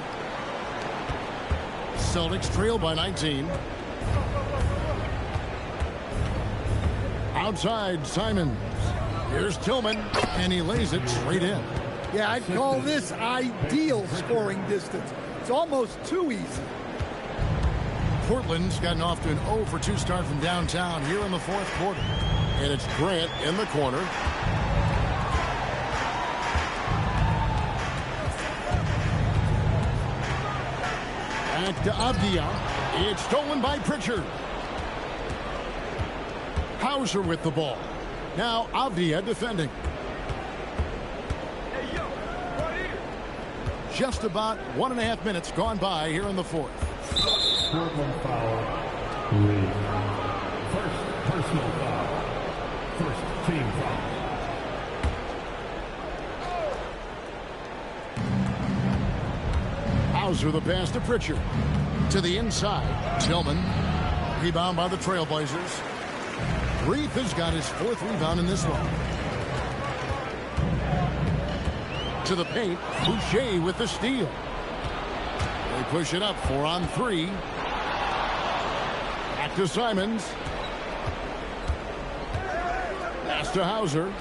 Celtics trail by 19. Outside Simons. Here's Tillman, and he lays it straight in. Yeah, I'd call this ideal scoring distance. It's almost too easy. Portland's gotten off to an 0 for 2 start from downtown here in the 4th quarter. And it's Grant in the corner. Back to Abdia. It's stolen by Pritchard. Hauser with the ball. Now Abdia defending. Just about 1.5 minutes gone by here in the 4th. Portland foul. Reed. First personal foul. First team foul. Hauser the pass to Pritchard. To the inside. Tillman. Rebound by the Trailblazers. Reith has got his 4th rebound in this one. To the paint. Boucher with the steal. They push it up 4 on 3. Back to Simons. Pass to Hauser.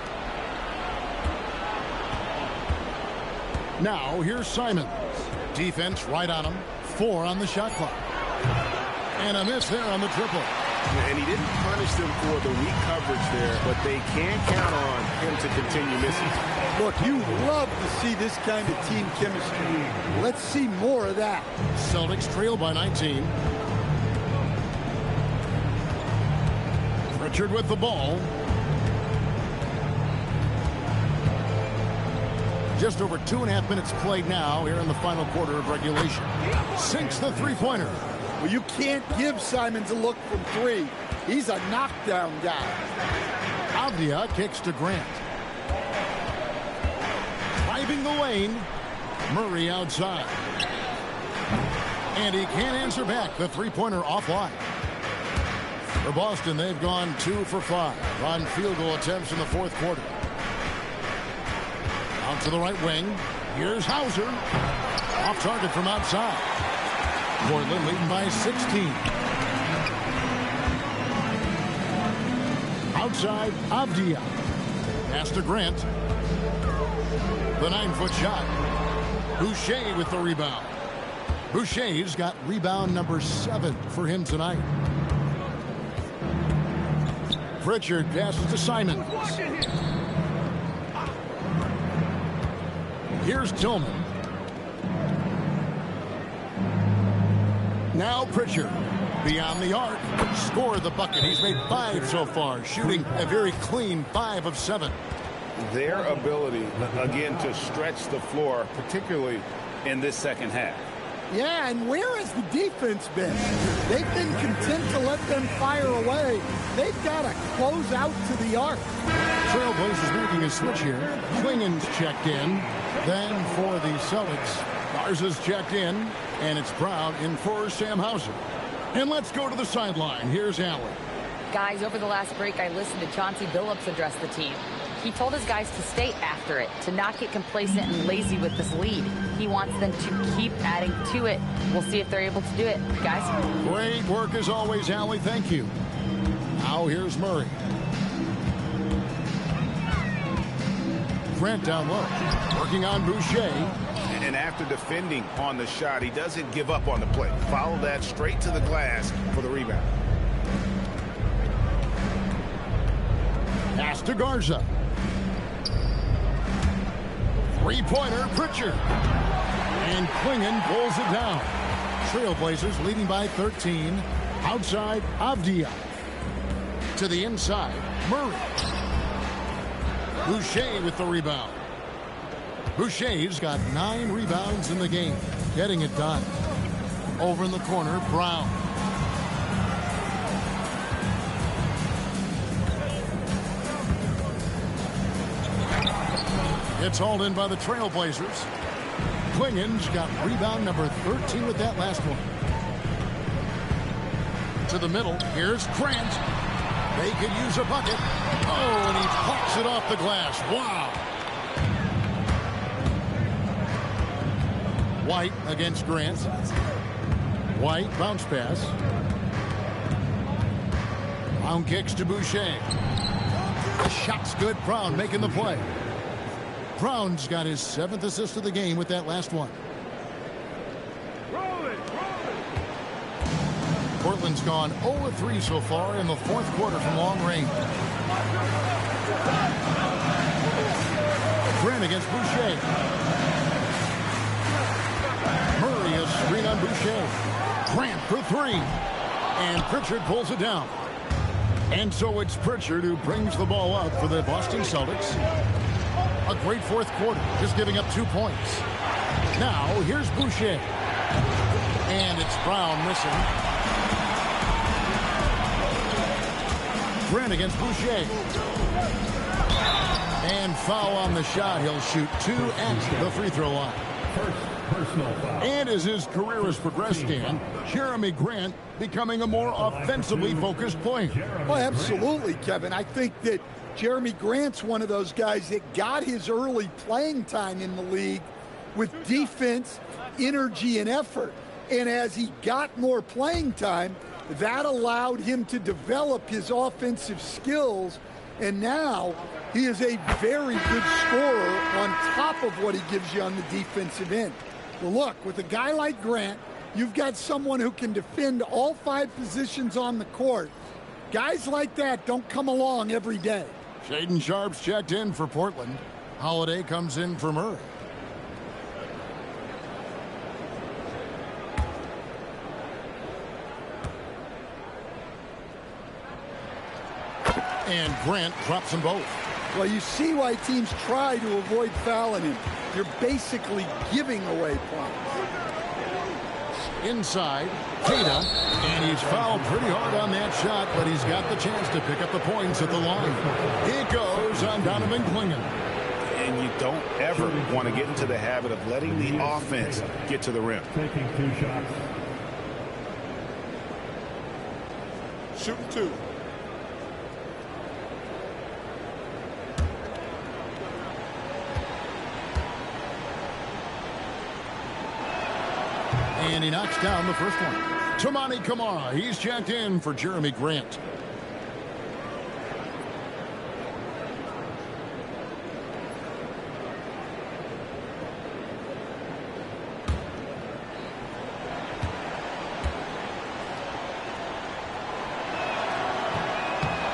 Now here's Simons. Defense right on him. 4 on the shot clock. And a miss there on the triple. And he didn't punish them for the weak coverage there, but they can't count on him to continue missing. Look, you love to see this kind of team chemistry. Let's see more of that. Celtics trail by 19. Pritchard with the ball. Just over 2.5 minutes played now here in the final quarter of regulation. Sinks the three-pointer. Well, you can't give Simons a look from 3. He's a knockdown guy. Abdia kicks to Grant. Driving the lane. Murray outside. And he can't answer back. The three-pointer offline. For Boston, they've gone 2 for 5 on field goal attempts in the 4th quarter. Out to the right wing. Here's Hauser. Off target from outside. Portland leading by 16. Outside, Abdia. Pass to Grant. The 9-foot shot. Boucher with the rebound. Boucher's got rebound number 7 for him tonight. Pritchard passes to Simons. Here's Tillman. Now Pritchard, beyond the arc, scored the bucket. He's made 5 so far, shooting a very clean 5 of 7. Their ability, again, to stretch the floor, particularly in this second half. Yeah, and where has the defense been? They've been content to let them fire away. They've got to close out to the arc. Trailblazers making a switch here. Klingen's checked in. Then for the Celtics, Garza's checked in, and it's Brown in for Sam Hauser. And let's go to the sideline. Here's Allen. Guys, over the last break, I listened to Chauncey Billups address the team. He told his guys to stay after it, to not get complacent and lazy with this lead. He wants them to keep adding to it. We'll see if they're able to do it, guys. Great work as always, Allie. Thank you. Now here's Murray. Grant down low, working on Boucher. And after defending on the shot, he doesn't give up on the play. Follow that straight to the glass for the rebound. Pass to Garza. Three-pointer, Pritchard. And Klingen pulls it down. Trailblazers leading by 13. Outside, Avdia. To the inside, Murray. Boucher with the rebound. Boucher's got 9 rebounds in the game. Getting it done. Over in the corner, Brown. It's hauled in by the Trailblazers. Klingen's got rebound number 13 with that last one. To the middle, here's Grant. They could use a bucket. Oh, and he pops it off the glass. Wow. White against Grant. White, bounce pass. Brown kicks to Boucher. The shot's good. Brown making the play. Brown's got his 7th assist of the game with that last one. Portland's gone 0-3 so far in the 4th quarter from long range. Grant against Boucher. Murray a screen on Boucher. Grant for 3. And Pritchard pulls it down. And so it's Pritchard who brings the ball up for the Boston Celtics. A great 4th quarter, just giving up 2 points. Now, here's Boucher. And it's Brown missing. Grant against Boucher. And foul on the shot. He'll shoot 2 at the free throw line. And as his career has progressed, Dan, Jeremy Grant becoming a more offensively focused player. Oh, absolutely, Kevin. I think that Jeremy Grant's one of those guys that got his early playing time in the league with defense, energy, and effort. And as he got more playing time, that allowed him to develop his offensive skills. And now he is a very good scorer on top of what he gives you on the defensive end. Well, look, with a guy like Grant, you've got someone who can defend all 5 positions on the court. Guys like that don't come along every day. Shaden Sharp's checked in for Portland. Holiday comes in for Murray. And Grant drops them both. Well, you see why teams try to avoid fouling him. You're basically giving away points. Inside, Keita, and he's fouled pretty hard on that shot, but he's got the chance to pick up the points at the line. It goes on Donovan Klingen. And you don't ever want to get into the habit of letting the offense get to the rim. Taking 2 shots. Shooting 2. And he knocks down the first one. Toumani Camara, he's checked in for Jeremy Grant.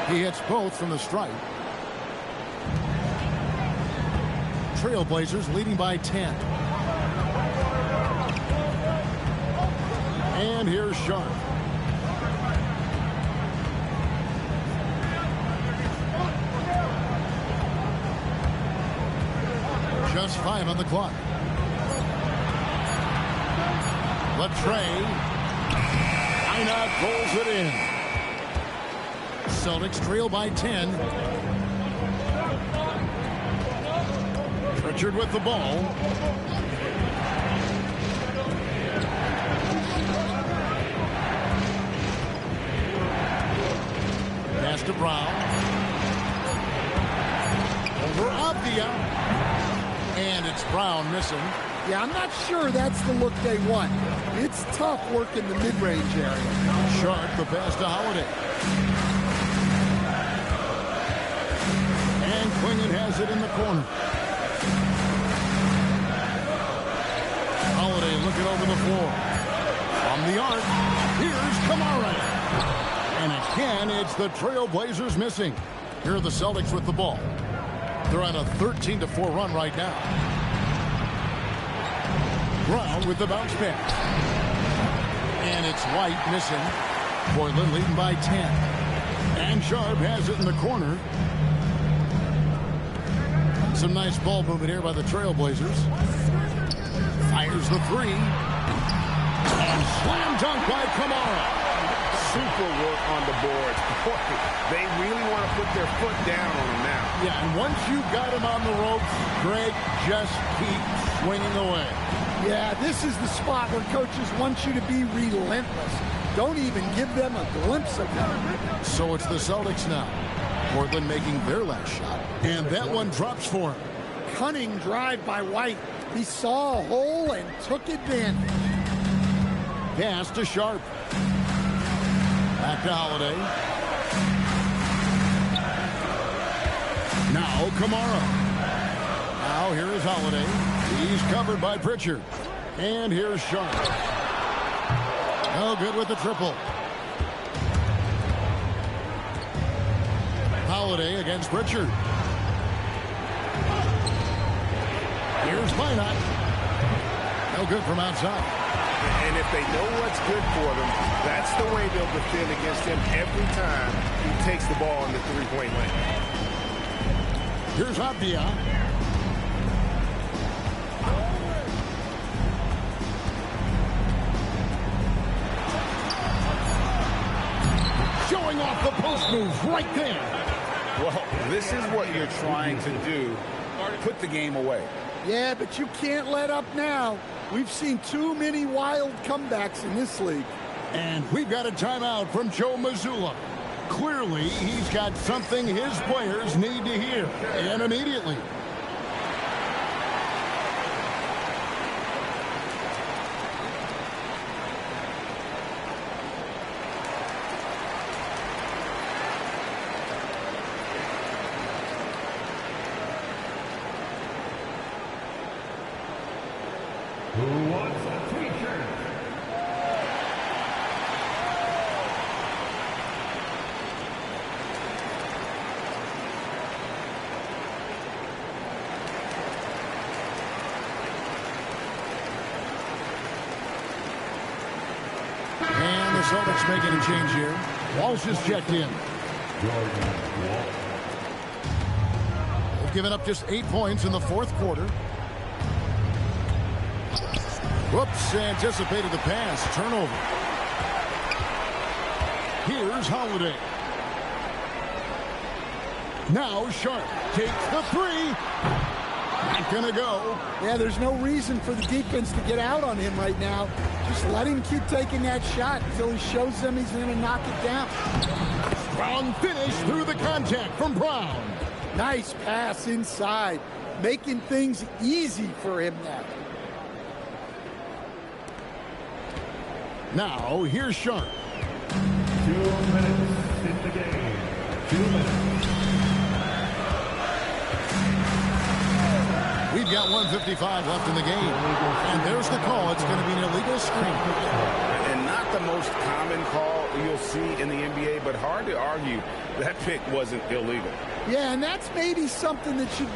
He hits both from the stripe. Trailblazers leading by 10. And here's Sharp. Just 5 on the clock. Latrey. Ina pulls it in. Celtics trail by 10. Pritchard with the ball. Pass to Brown. Over Avdia. And it's Brown missing. Yeah, I'm not sure that's the look they want. It's tough work in the mid-range area. Sharp, the pass to Holiday. And Quingen has it in the corner. Holiday looking over the floor. From the arc, here's Kamara. And again, it's the Trailblazers missing. Here are the Celtics with the ball. They're on a 13-4 run right now. Brown with the bounce pass. And it's White missing. Portland leading by 10. And Sharp has it in the corner. Some nice ball movement here by the Trailblazers. Fires the three. And slam dunk by Kamara. Super work on the boards. They really want to put their foot down on him now. Yeah, and once you got him on the ropes, Greg, just keep swinging away. Yeah, this is the spot where coaches want you to be relentless. Don't even give them a glimpse of them. So it's the Celtics now. Portland making their last shot. And that one drops for him. Cunning drive by White. He saw a hole and took advantage. Pass to Sharp. Back to Holiday. Now Kamara. Now here is Holiday. He's covered by Pritchard. And here's Sharp. Oh, good with the triple. Holiday against Pritchard. Here's Minot. No good from outside. And if they know what's good for them, that's the way they'll defend against him every time he takes the ball in the three-point lane. Here's Avdia. Showing off the post move right there. Well, this is what you're trying to do. Put the game away. Yeah, but you can't let up now. We've seen too many wild comebacks in this league. And we've got a timeout from Joe Mazzulla. Clearly, he's got something his players need to hear, and immediately. Who wants a t-shirt? And the Celtics making a change here. Walsh is checked in. They've given up just 8 points in the fourth quarter. Whoops, anticipated the pass. Turnover. Here's Holiday. Now Sharp takes the three. Not gonna go. Yeah, there's no reason for the defense to get out on him right now. Just let him keep taking that shot until he shows them he's going to knock it down. Strong finish through the contact from Brown. Nice pass inside, making things easy for him now. Now, here's Sharp. 2 minutes in the game. 2 minutes. We've got 1:55 left in the game. And there's the call. It's going to be an illegal screen. And not the most common call you'll see in the NBA, but hard to argue that pick wasn't illegal. Yeah, and that's maybe something that should be